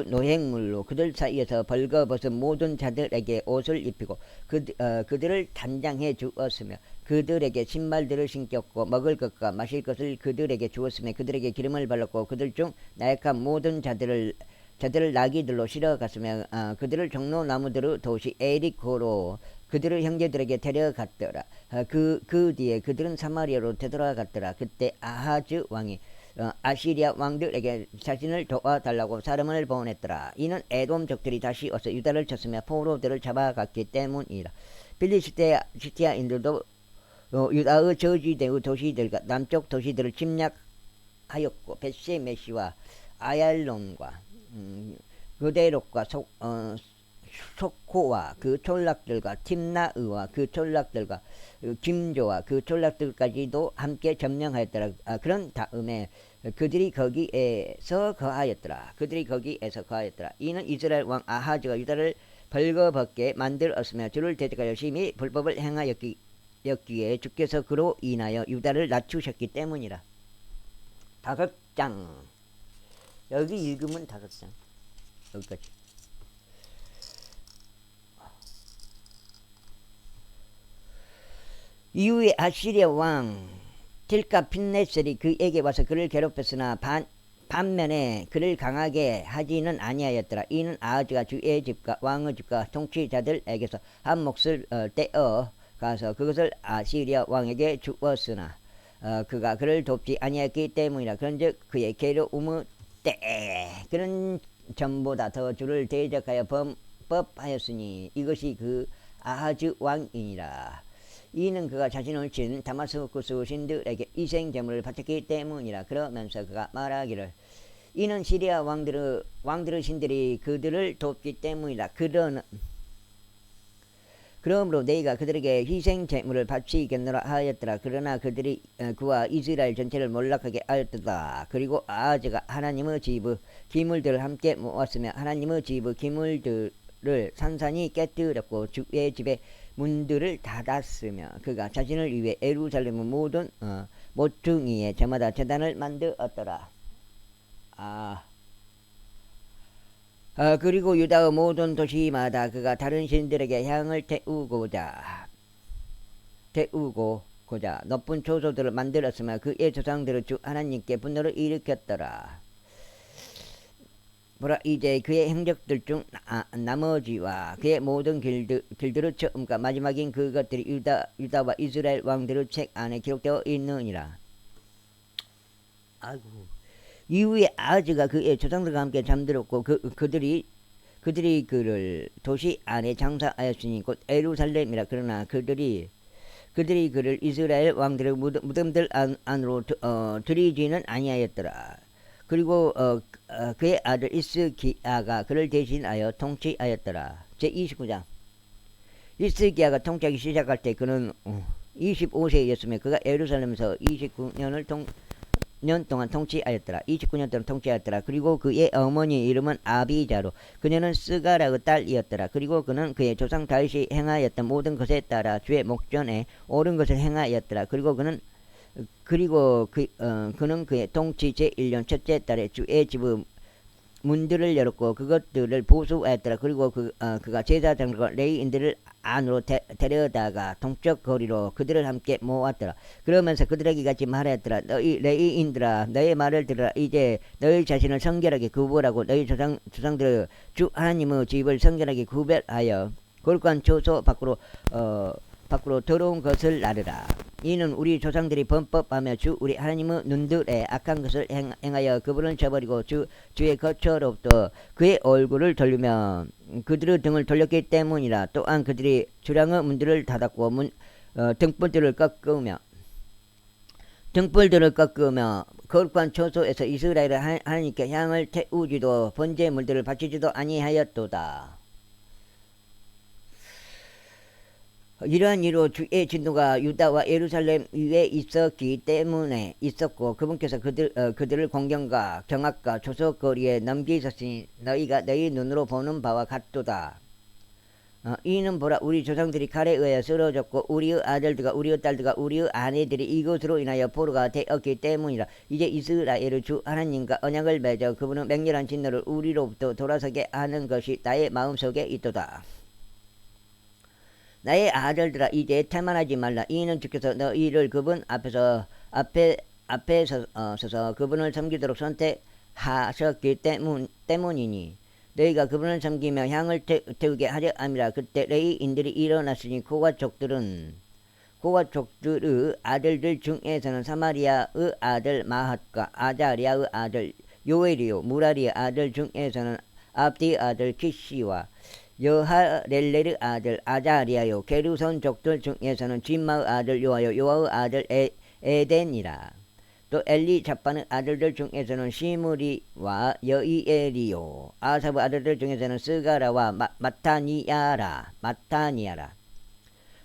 노획물로 그들 사이에서 벌거벗은 모든 자들에게 옷을 입히고 그들을 단장해 주었으며 그들에게 신발들을 신겼고 먹을 것과 마실 것을 그들에게 주었으며 그들에게 기름을 발랐고 그들 중 나약한 모든 자들을 나귀들로 실어갔으며 그들을 종로나무들의 도시 에리코로 그들의 형제들에게 데려갔더라. 그 뒤에 그들은 사마리아로 되돌아갔더라. 그때 아하즈 왕이 아시리아 왕들에게 자신을 도와달라고 사람을 보냈더라. 이는 에돔족들이 다시 와서 유다를 쳤으며 포로들을 잡아갔기 때문이라. 필리스티아인들도 유다의 저지대의 도시들과 남쪽 도시들을 침략하였고 벳세메시와 아얄론과 그데롯과 소코와 그 촌락들과 팀나의와 그 촌락들과 김조와 그 촌락들까지도 함께 점령하였더라. 그런 다음에 그들이 거기에서 거하였더라. 이는 이스라엘 왕 아하즈가 유다를 벌거벗게 만들었으며 주를 대적하여 심히 불법을 행하였기에 주께서 그로 인하여 유다를 낮추셨기 때문이라. 5장. 여기 읽으면 5장. 여기까지. 이후에 아시리아 왕 틸가핀네셀이 그에게 와서 그를 괴롭혔으나 반면에 그를 강하게 하지는 아니하였더라. 이는 아하즈가 주의 집과 왕의 집과 통치자들에게서 한 몫을 떼어 가서 그것을 아시리아 왕에게 주었으나 그가 그를 돕지 아니하였기 때문이라. 그런즉 그의 괴로움의 때 그런 전보다 더 주를 대적하여 범법하였으니 이것이 그 아하즈 왕이니라. 이는 그가 자신을 친 다마스쿠스 신들에게 희생제물을 바쳤기 때문이라. 그러면서 그가 말하기를 이는 시리아 왕들의 신들이 그들을 돕기 때문이라. 그러므로 너희가 그들에게 희생제물을 바치겠노라 하였더라. 그러나 그들이 그와 이스라엘 전체를 몰락하게 하였도다. 그리고 아하즈가 하나님의 집의 기물들을 함께 모았으며 하나님의 집의 기물들을 산산이 깨뜨렸고 주의 집의 문들을 닫았으며 그가 자신을 위해 예루살렘의 모든 모퉁이에 저마다 제단을 만들었더라. 그리고 유다의 모든 도시마다 그가 다른 신들에게 향을 태우고자 높은 초소들을 만들었으며 그의 조상들을 주 하나님께 분노를 일으켰더라. 보라, 이제 그의 행적들 중 나머지와 그의 모든 길들의 처음과 마지막인 그것들이 유다와 이스라엘 왕들의 책 안에 기록되어 있느니라. 아이고. 이후에 아하즈가 그의 조상들과 함께 잠들었고 그들이 그를 도시 안에 장사하였으니 곧 예루살렘이라. 그러나 그들이 그를 이스라엘 왕들의 무덤들 안으로 들이지는 아니하였더라. 그리고 그의 아들 이스기야가 그를 대신하여 통치하였더라. 제29장. 이스기야가 통치하기 시작할 때 그는 25세였으며 그가 예루살렘에서 29년을 년 동안 통치하였더라. 29년 동안 통치하였더라. 그리고 그의 어머니 이름은 아비자로 그녀는 스가라의 딸이었더라. 그리고 그는 그의 조상 다윗이 행하였던 모든 것에 따라 주의 목전에 옳은 것을 행하였더라. 그리고 그는 그의 통치 제1년 첫째 달에 주의 집의 문들을 열었고 그것들을 보수하였더라. 그리고 그가 제사장들과 레위인들을 안으로 데려다가 동쪽 거리로 그들을 함께 모았더라. 그러면서 그들에게 같이 말하였더라. 너희 레위인들아, 너의 말을 들으라. 이제 너희 자신을 성결하게 구별하고 너희 조상들의 주 하나님의 집을 성결하게 구별하여 거룩한 초소 밖으로 더러운 것을 나르라. 이는 우리 조상들이 범법하며 주 우리 하나님의 눈들에 악한 것을 행하여 그분을 저버리고 주의 거처로부터 그의 얼굴을 돌리며 그들의 등을 돌렸기 때문이라. 또한 그들이 주량의 문들을 닫았고 등불들을 꺾으며 거룩한 초소에서 이스라엘의 하나님께 향을 태우지도 번제물들을 바치지도 아니하였도다. 이러한 이로 주의 진노가 유다와 예루살렘 위에 있었고 그분께서 그들을 공경과 경악과 조석거리에 넘기셨으니 너희가 너희 눈으로 보는 바와 같도다. 이는 보라, 우리 조상들이 칼에 의하여 쓰러졌고 우리의 아들들과 우리의 딸들과 우리의 아내들이 이것으로 인하여 포로가 되었기 때문이라. 이제 이스라엘의 주 하나님과 언약을 맺어 그분의 맹렬한 진노를 우리로부터 돌아서게 하는 것이 나의 마음속에 있도다. 나의 아들들아, 이제 태만하지 말라. 이는 주께서 너희를 그분 앞에 서서 그분을 섬기도록 선택하셨기 때문이니 너희가 그분을 섬기며 향을 태우게 하려 함이라. 그때 레위인들이 일어났으니 고가 족들의 아들들 중에서는 사마리아의 아들 마핫과 아자리아의 아들 요엘이요 무라리의 아들 중에서는 압디의 아들 키시와 여하렐레의 아들 아자리아요 게르손 족들 중에서는 진마의 아들 요아요 요아의 아들 에덴이라. 또 엘리자판의 아들들 중에서는 시므리와 여이엘이요 아삽의 아들들 중에서는 스가라와 마타니아라.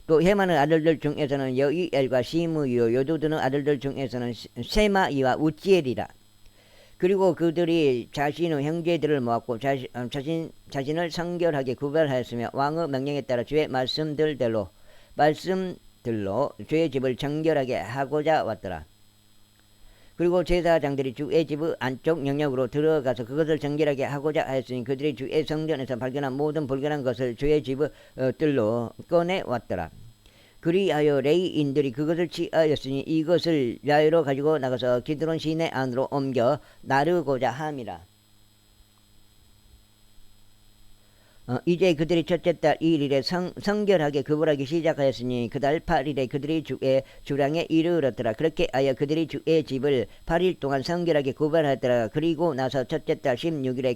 또 헤만의 아들들 중에서는 여이엘과 시므이요 요두드의 아들들 중에서는 세마이와 우지엘이라. 그리고 그들이 자신의 형제들을 모았고 자신을 성결하게 구별하였으며 왕의 명령에 따라 주의 말씀들로 주의 집을 정결하게 하고자 왔더라. 그리고 제사장들이 주의 집의 안쪽 영역으로 들어가서 그것을 정결하게 하고자 하였으니 그들이 주의 성전에서 발견한 모든 불결한 것을 주의 집의 뜰로 꺼내왔더라. 그리하여 레위인들이 그것을 취하였으니 이것을 야외로 가지고 나가서 기드론 시내 안으로 옮겨 나르고자 함이라. 이제 그들이 첫째 달 1일에 성결하게 구별하기 시작하였으니 그 달 8일에 그들이 주의 주량에 이르렀더라. 그렇게 하여 그들이 주의 집을 8일 동안 성결하게 구별하였더라. 그리고 나서 첫째 달 16일에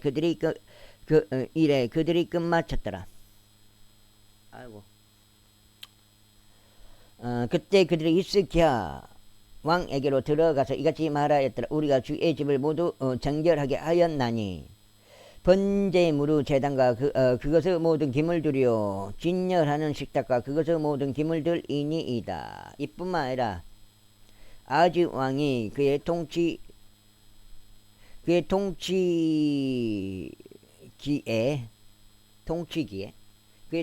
그들이 끝마쳤더라. 아이고. 그때 그들이 히스기야 왕에게로 들어가서 이같이 말하였더라. 우리가 주의 집을 모두 정결하게 하였나니 번제물의 제단과 그것의 모든 기물들이요 진열하는 식탁과 그것의 모든 기물들이니이다. 이뿐만 아니라 아즈 왕이 그의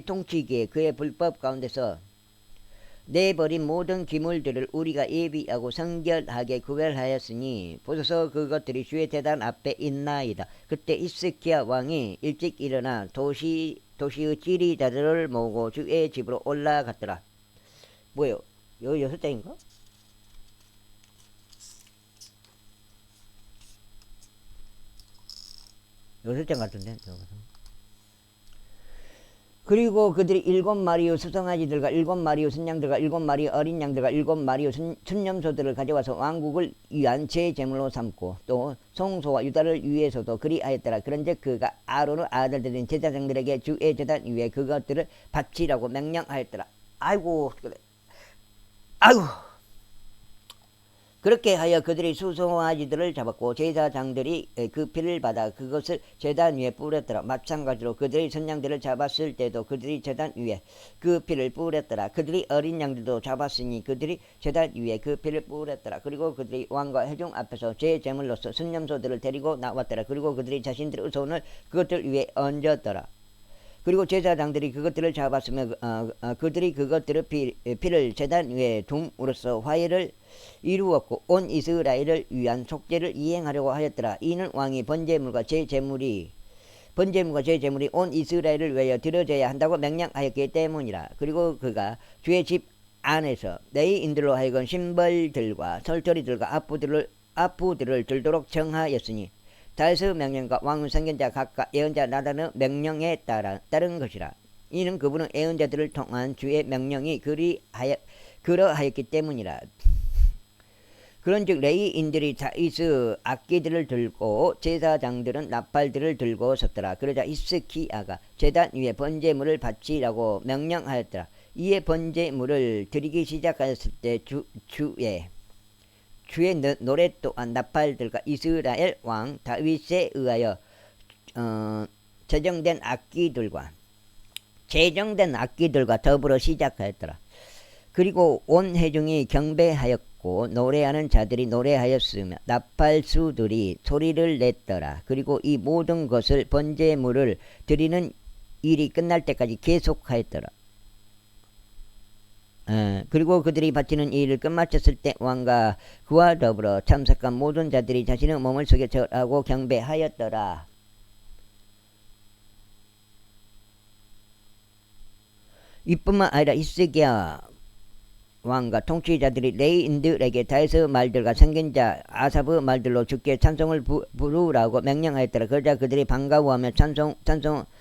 통치기에 그의 불법 가운데서 내버린 모든 기물들을 우리가 예비하고 성결하게 구별하였으니 보소서 그것들이 주의 제단 앞에 있나이다. 그때 히스기야 왕이 일찍 일어나 도시의 지리자들을 모으고 주의 집으로 올라갔더라. 뭐요? 요 6장인가? 여섯 장 같은데. 그리고 그들이 7마리의 수송아지들과 7마리의 순양들과 7마리의 어린 양들과 7마리의 순염소들을 가져와서 왕국을 위한 제 제물로 삼고 또 송소와 유다를 위해서도 그리하였더라. 그런즉 그가 아론의 아들들인 제사장들에게 주의 제단 위에 그것들을 바치라고 명령하였더라. 아이고 그렇게 하여 그들이 수송아지들을 잡았고 제사장들이 그 피를 받아 그것을 제단 위에 뿌렸더라. 마찬가지로 그들이 선양들을 잡았을 때도 그들이 제단 위에 그 피를 뿌렸더라. 그들이 어린 양들도 잡았으니 그들이 제단 위에 그 피를 뿌렸더라. 그리고 그들이 왕과 회중 앞에서 제 제물로서 순념소들을 데리고 나왔더라. 그리고 그들이 자신들의 손을 그것들 위에 얹었더라. 그리고 제사장들이 그것들을 잡았으며 그들이 그것들의 피를 제단 위에 둠으로써 화해를 이루었고 온 이스라엘을 위한 속죄를 이행하려고 하였더라. 이는 왕이 번제물과 제 제물이 온 이스라엘을 위하여 드려져야 한다고 명령하였기 때문이라. 그리고 그가 주의 집 안에서 레위인들로 하여금 신벌들과 설저리들과 아부들을 들도록 정하였으니 다윗의 명령과 왕의 선견자 각각 예언자 나단의 명령에 따른 것이라. 이는 그분은 예언자들을 통한 주의 명령이 그러하였기 때문이라. 그런즉 레위인들이 다윗의 악기들을 들고 제사장들은 나팔들을 들고 섰더라. 그러자 히스기야가 제단 위에 번제물을 바치라고 명령하였더라. 이에 번제물을 드리기 시작하였을 때 주의 노래 또한 나팔들과 이스라엘 왕 다윗에 의하여 제정된 악기들과 더불어 시작하였더라. 그리고 온 회중이 경배하였고 노래하는 자들이 노래하였으며 나팔수들이 소리를 냈더라. 그리고 이 모든 것을 번제물을 드리는 일이 끝날 때까지 계속하였더라. 그리고 그들이 바치는 일을 끝마쳤을 때 왕과 그와 더불어 참석한 모든 자들이 자신의 몸을 속에 절하고 경배하였더라. 이뿐만 아니라 히스기야 왕과 통치자들이 레위인들에게 다윗의 말들과 선견자 아삽의 말들로 주께 찬송을 부르라고 명령하였더라. 그러자 그들이 반가워하며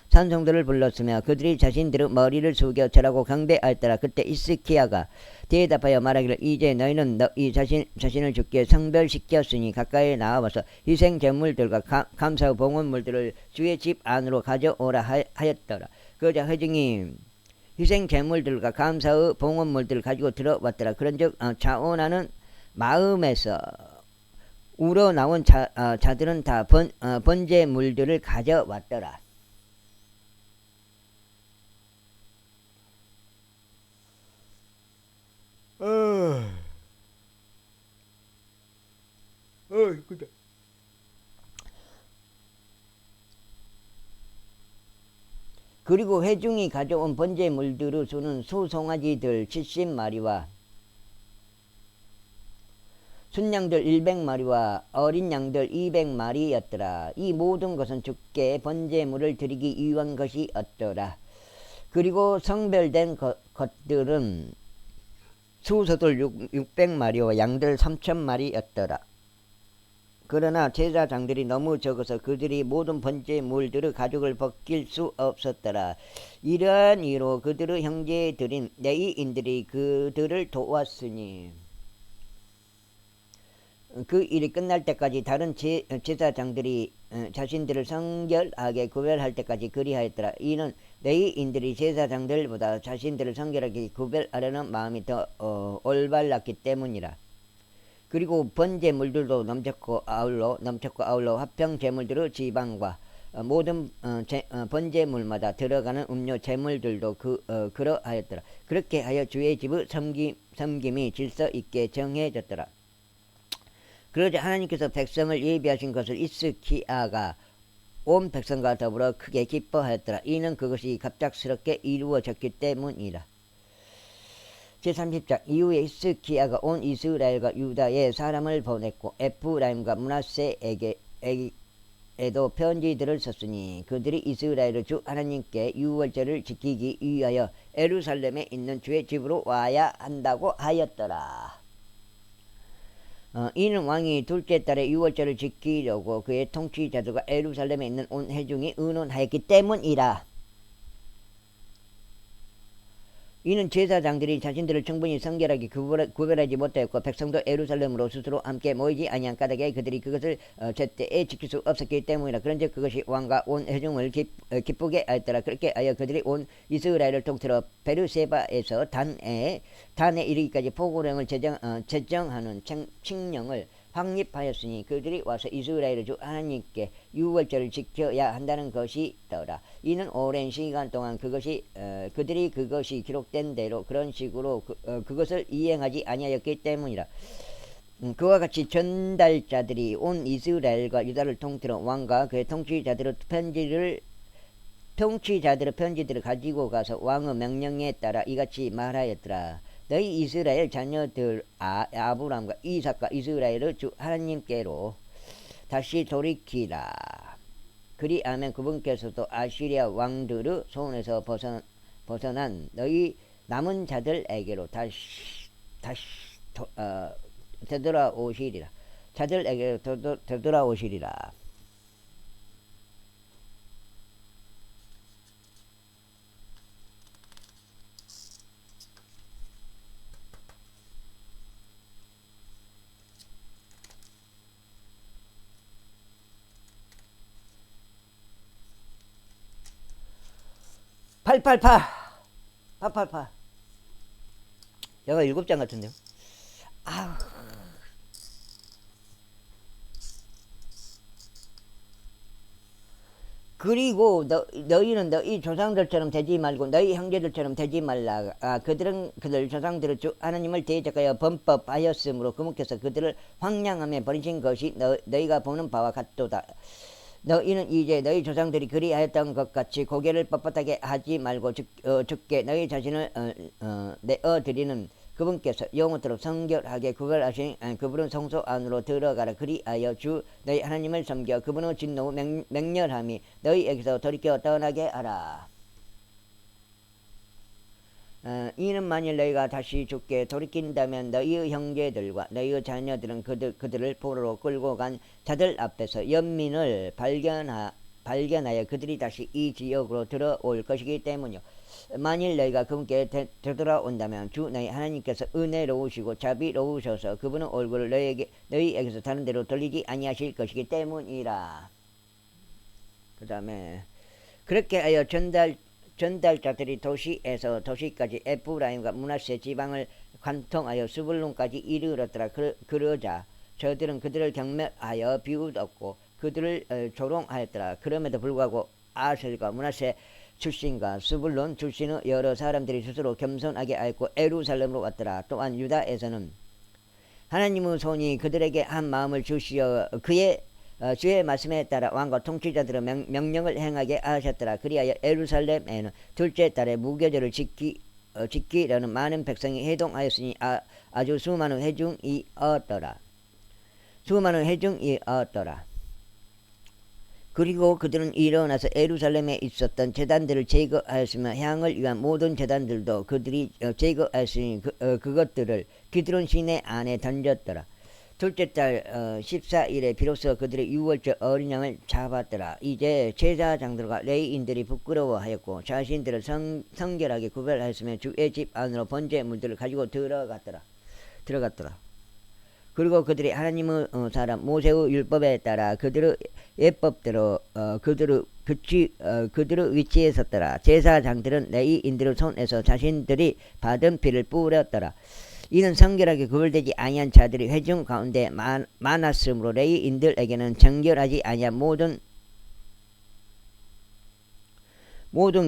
찬송들을 불렀으며 그들이 자신들의 머리를 숙여 절하고 경배하였더라. 그때 히스기야가 대답하여 말하기를 이제 너희는 너희 자신을 주께 성별시켰으니 가까이 나와서 희생 제물들과 감사의 봉헌물들을 주의 집 안으로 가져오라 하였더라. 그러자 회중이 희생 제물들과 감사의 봉헌물들을 가지고 들어왔더라. 그런즉 자원하는 마음에서 우러나온 자들은 다 번제물들을 가져왔더라. 그다. 그리고 회중이 가져온 번제물들의 수는 소송아지들 70마리와 순양들 100마리와 어린 양들 200마리였더라. 이 모든 것은 주께 번제물을 드리기 위한 것이었더라. 그리고 성별된 것들은 수소들 600마리와 양들 3000마리였더라. 그러나 제사장들이 너무 적어서 그들이 모든 번제물들의 가죽을 벗길 수 없었더라. 이러한 이유로 그들의 형제들인 레위인들이 그들을 도왔으니 그 일이 끝날 때까지 다른 제사장들이 자신들을 성결하게 구별할 때까지 그리하였더라. 이는 레위인들이 제사장들보다 자신들을 성결하게 구별하려는 마음이 더 올바랐기 때문이라. 그리고 번제물들도 넘쳤고 아울러 화평 제물들의 지방과 모든 번제물마다 들어가는 음료 제물들도 그러하였더라. 그렇게 하여 주의 집의 섬김이 질서 있게 정해졌더라. 그러자 하나님께서 백성을 예비하신 것을 히스기야가 온 백성과 더불어 크게 기뻐하였더라. 이는 그것이 갑작스럽게 이루어졌기 때문이라. 제30장 이후에 히스기야가 온 이스라엘과 유다에 사람을 보냈고 에프라임과 므낫세에게도 편지들을 썼으니 그들이 이스라엘의 주 하나님께 유월절을 지키기 위하여 예루살렘에 있는 주의 집으로 와야 한다고 하였더라. 이는 왕이 둘째 달에 유월절을 지키려고 그의 통치자들과 예루살렘에 있는 온 회중이 의논하였기 때문이라. 이는 제사장들이 자신들을 충분히 성결하게 구별하지 못하였고 백성도 예루살렘으로 스스로 함께 모이지 아니한 까닭에 그들이 그것을 제때에 지킬 수 없었기 때문이라. 그런즉 그것이 왕과 온 회중을 기쁘게 하였더라. 그렇게 하여 그들이 온 이스라엘을 통틀어 베르세바에서 단에 이르기까지 포고령을 제정하는 칙령을 확립하였으니 그들이 와서 이스라엘의 주 하나님께 유월절을 지켜야 한다는 것이더라. 이는 오랜 시간 동안 그들이 그것이 기록된 대로 그런 식으로 그것을 이행하지 아니하였기 때문이라. 그와 같이 전달자들이 온 이스라엘과 유다를 통틀어 왕과 그의 통치자들의 편지들을 가지고 가서 왕의 명령에 따라 이같이 말하였더라. 너희 이스라엘 자녀들 아브람과 이삭과 이스라엘의 주 하나님께로 다시 돌이키라. 그리하면 그분께서도 아시리아 왕들의 손에서 벗어난 너희 남은 자들에게로 다시 되돌아오시리라. 자들에게로 되돌아오시리라. 팔팔팔 여가 7장 같은데요. 그리고 너희는 너희 조상들처럼 되지 말고 너희 형제들처럼 되지 말라. 그들 조상들의 주 하나님을 대적하여 범법하였으므로 그분께서 그들을 황량함에 버리신 것이 너희가 보는 바와 같도다. 너희는 이제 너희 조상들이 그리하였던 것 같이 고개를 뻣뻣하게 하지 말고 주께 너희 자신을 내어드리는 그분께서 영원토록 성결하게 구별하신 그분은 성소 안으로 들어가라. 그리하여 주 너희 하나님을 섬겨 그분의 진노 맹렬함이 너희에게서 돌이켜 떠나게 하라. 이는 만일 너희가 다시 주께 돌이킨다면 너희의 형제들과 너희의 자녀들은 그들을 포로로 끌고 간 자들 앞에서 연민을 발견하여 그들이 다시 이 지역으로 들어올 것이기 때문이요. 만일 너희가 그분께 되돌아온다면 주 너희 하나님께서 은혜로우시고 자비로우셔서 그분의 얼굴을 너희에게서 다른 데로 돌리지 아니하실 것이기 때문이라. 그 다음에 그렇게 하여 전달자들이 도시에서 도시까지 에프라임과 므낫세 지방을 관통하여 스불론까지 이르렀더라. 그러자 저들은 그들을 경멸하여 비웃었고 그들을 조롱하였더라. 그럼에도 불구하고 아셀과 므낫세 출신과 스불론 출신의 여러 사람들이 스스로 겸손하게 하였고 예루살렘으로 왔더라. 또한 유다에서는 하나님의 손이 그들에게 한 마음을 주시어 주의 말씀에 따라 왕과 통치자들의 명령을 행하게 하셨더라. 그리하여 예루살렘에는 둘째 달에 무교절을 지키려는 많은 백성이 해동하였으니 아주 수많은 회중이 얻더라. 그리고 그들은 일어나서 예루살렘에 있었던 제단들을 제거하였으며 향을 위한 모든 제단들도 그들이 제거하였으니 그것들을 기드론 시내 안에 던졌더라. 둘째 달 14일에 비로소 그들의 유월절 어린 양을 잡았더라. 이제 제사장들과 레위인들이 부끄러워하였고 자신들을 성결하게 구별하였으며 주의 집 안으로 번제물들을 가지고 들어갔더라. 그리고 그들이 하나님의 사람 모세의 율법에 따라 그들의 예법대로 그들의 위치에 섰더라. 제사장들은 레위인들의 손에서 자신들이 받은 피를 뿌렸더라. 이는 성결하게 구별되지 아니한 자들이 회중 가운데 많았으므로 레위인들에게는 정결하지 아니한 모든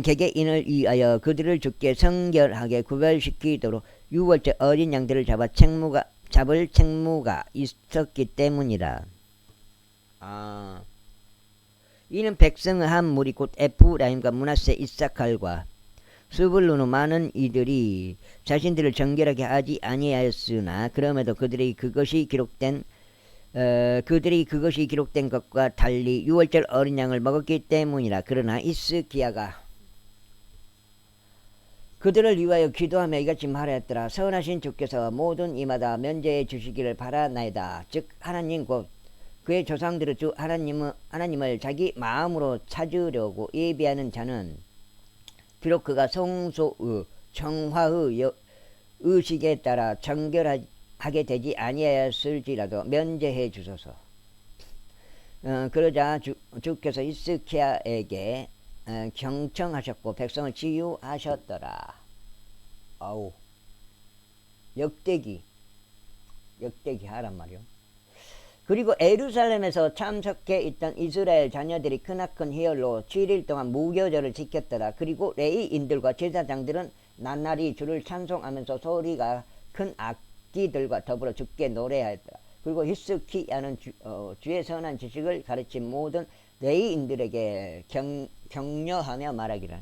개개인을 위하여 그들을 주께 성결하게 구별시키도록 유월절 어린 양들을 잡을 책무가 있었기 때문이라. 이는 백성의 한 무리 곧 에프라임과 므낫세 이사칼과 스불론은 많은 이들이 자신들을 정결하게 하지 아니하였으나 그럼에도 그들이 그것이 기록된 것과 달리 유월절 어린 양을 먹었기 때문이라. 그러나 히스기야가 그들을 위하여 기도하며 이같이 말하였더라. 선하신 주께서 모든 이마다 면제해 주시기를 바라나이다. 즉 하나님 곧 그의 조상들의 주 하나님을 자기 마음으로 찾으려고 예비하는 자는 비록 그가 성소의 정화의 의식에 따라 정결하게 되지 아니하였을지라도 면제해 주소서. 그러자 주께서 히스기야에게 경청하셨고 백성을 치유하셨더라. 아우, 역대기 하란 말이요. 그리고 예루살렘에서 참석해 있던 이스라엘 자녀들이 크나큰 희열로 7일 동안 무교절을 지켰더라. 그리고 레위인들과 제사장들은 낱낱이 주를 찬송하면서 소리가 큰 악기들과 더불어 주께 노래하였더라. 그리고 히스기야는 주의 선한 지식을 가르친 모든 레위인들에게 격려하며 말하기를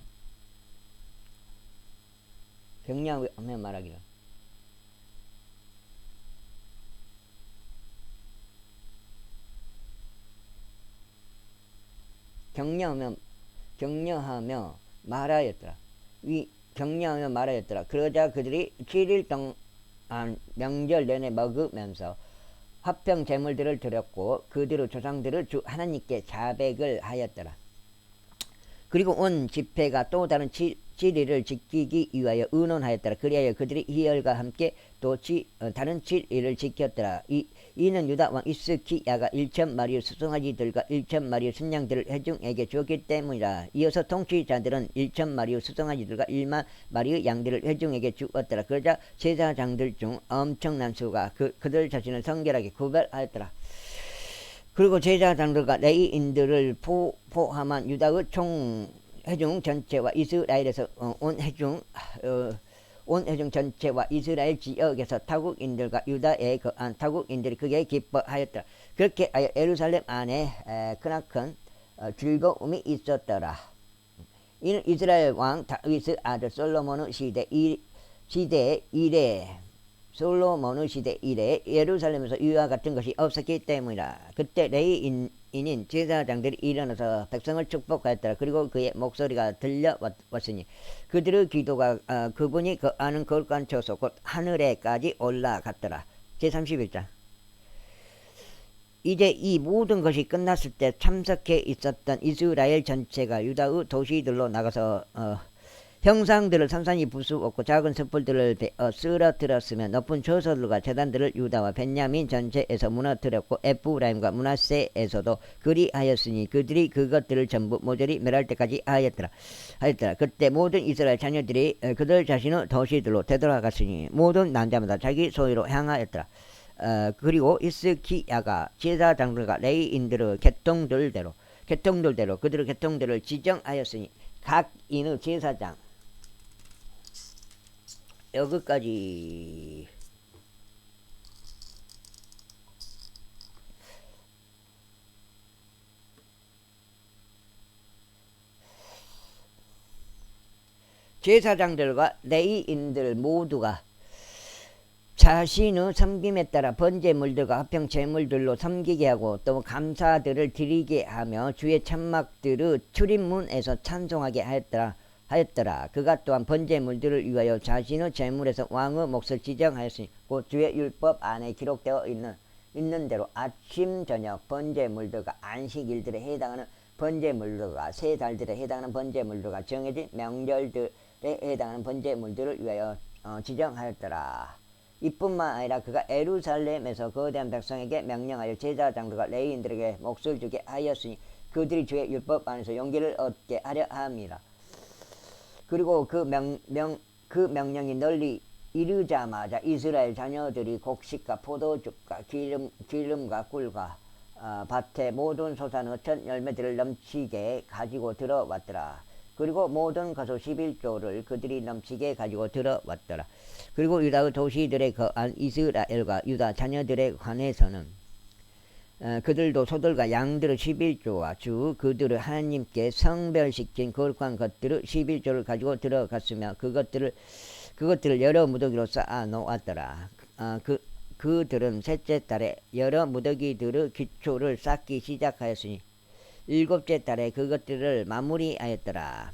격려하며 말하였더라. 그러자 그들이 7일 동안 명절 내내 먹으면서 화평 제물들을 드렸고 그들의 조상들을 주 하나님께 자백을 하였더라. 그리고 온 집회가 또 다른 7일을 지키기 위하여 의논하였더라. 그리하여 그들이 희열과 함께 또 다른 7일을 지켰더라. 이는 유다 왕 히스기야가 1,000마리의 수송아지들과 1,000마리의 순양들을 회중에게 주었기 때문이라. 이어서 통치자들은 1,000마리의 수송아지들과 1만 마리의 양들을 회중에게 주었더라. 그러자 제사장들 중 엄청난 수가 그들 자신을 성결하게 구별하였더라. 그리고 제사장들과 레위인들을 포함한 유다의 총 회중 전체와 이스라엘에서 온 회중 전체와 이스라엘 지역에서 타국인들과 유다에 거한 타국인들이 크게 기뻐하였더라. 그렇게 하여 예루살렘 안에 크나큰 즐거움이 있었더라. 이는 이스라엘 왕 다윗의 아들 솔로몬의 시대 이래 예루살렘에서 이와 같은 것이 없었기 때문이라. 그때 레위인인 제사장들이 일어나서 백성을 축복하였더라. 그리고 그의 목소리가 들려왔으니 그들의 기도가 그분이 거하는 거룩한 처소 곧 하늘에까지 올라갔더라. 제31장. 이제 이 모든 것이 끝났을 때 참석해 있었던 이스라엘 전체가 유다의 도시들로 나가서 형상들을 산산이 부수었고 작은 촛불들을 쓰러뜨렸으며 높은 저설과 재단들을 유다와 벤야민 전체에서 무너뜨렸고 에프라임과 므낫세에서도 그리하였으니 그들이 그것들을 전부 모조리 멸할 때까지 하였더라. 그때 모든 이스라엘 자녀들이 그들 자신의 도시들로 되돌아갔으니 모든 남자마다 자기 소유로 향하였더라. 그리고 히스기야가 제사장들과 레위인들의 계통들대로 그들의 계통들을 지정하였으니 각 인의 제사장 여기까지. 제사장들과 레위인들 모두가 자신의 섬김에 따라 번제물들과 화평 제물들로 섬기게 하고 또 감사들을 드리게 하며 주의 천막들의 출입문에서 찬송하게 하였더라. 그가 또한 번제물들을 위하여 자신의 제물에서 왕의 몫을 지정하였으니 곧 주의 율법 안에 기록되어 있는 대로 아침 저녁 번제물들과 안식일들에 해당하는 번제물들과 세 달들에 해당하는 번제물들과 정해진 명절들에 해당하는 번제물들을 위하여 지정하였더라. 이뿐만 아니라 그가 예루살렘에서 거대한 백성에게 명령하여 제사장들과 레위인들에게 몫을 주게 하였으니 그들이 주의 율법 안에서 용기를 얻게 하려 함이라. 그리고 그 명령이 널리 이르자마자 이스라엘 자녀들이 곡식과 포도주과 기름과 꿀과 밭의 모든 소산의 첫 열매들을 넘치게 가지고 들어왔더라. 그리고 모든 가소 11조를 그들이 넘치게 가지고 들어왔더라. 그리고 유다의 도시들에 거한 이스라엘과 유다 자녀들에 관해서는 그들도 소들과 양들을 11조와 주 그들을 하나님께 성별시킨 거룩한 것들을 11조를 가지고 들어갔으며 그것들을 여러 무더기로 쌓아 놓았더라. 그들은 셋째 달에 여러 무더기들의 기초를 쌓기 시작하였으니 일곱째 달에 그것들을 마무리하였더라.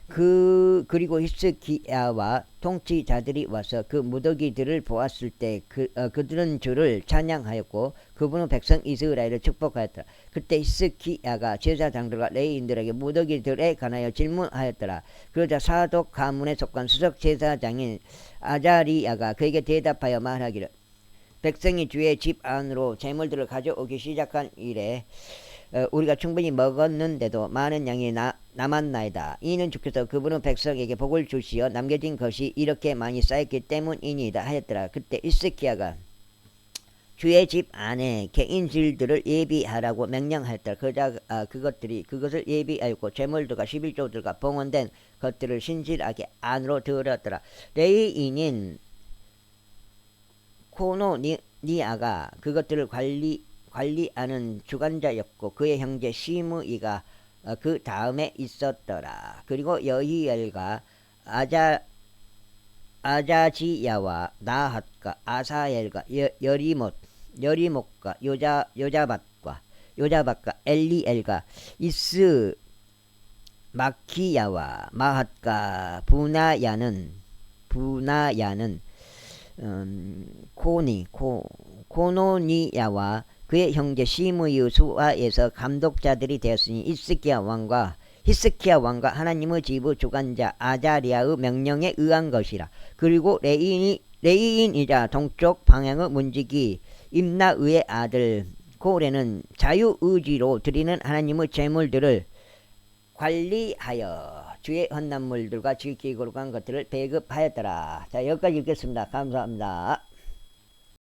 그리고 히스기야와 통치자들이 와서 그 무더기들을 보았을 때 그들은 주를 찬양하였고 그분은 백성 이스라엘을 축복하였더라. 그때 히스기야가 제사장들과 레위인들에게 무더기들에 관하여 질문하였더라. 그러자 사독 가문에 속한 수석 제사장인 아자리야가 그에게 대답하여 말하기를 백성이 주의 집 안으로 제물들을 가져오기 시작한 이래 우리가 충분히 먹었는데도 많은 양이 남았나이다. 이는 주께서 그분은 백성에게 복을 주시어 남겨진 것이 이렇게 많이 쌓였기 때문이니이다 하였더라. 그때 히스기야가 주의 집 안에 개인질들을 예비하라고 명령하였더라. 그러자 그것을 예비하였고 제물들과 11조들과 봉헌된 것들을 신실하게 안으로 들었더라. 레위인인 코노니아가 그것들을 관리하는 주관자였고 그의 형제 시므이가 그 다음에 있었더라. 그리고 여히엘과 아자지야와 나핫과 아사엘과 여리못과 요자밭과 엘리엘과 이스마키야와 마핫과 부나야는 코노니야와 그의 형제 시므의 수하에서 감독자들이 되었으니 히스기야 왕과 하나님의 집의 주관자 아자리아의 명령에 의한 것이라. 그리고 레위인이자 동쪽 방향의 문지기 임나의의 아들 고레는 자유의지로 드리는 하나님의 제물들을 관리하여 주의 헌납물들과 지키기 거룩한 것들을 배급하였더라. 자, 여기까지 읽겠습니다. 감사합니다.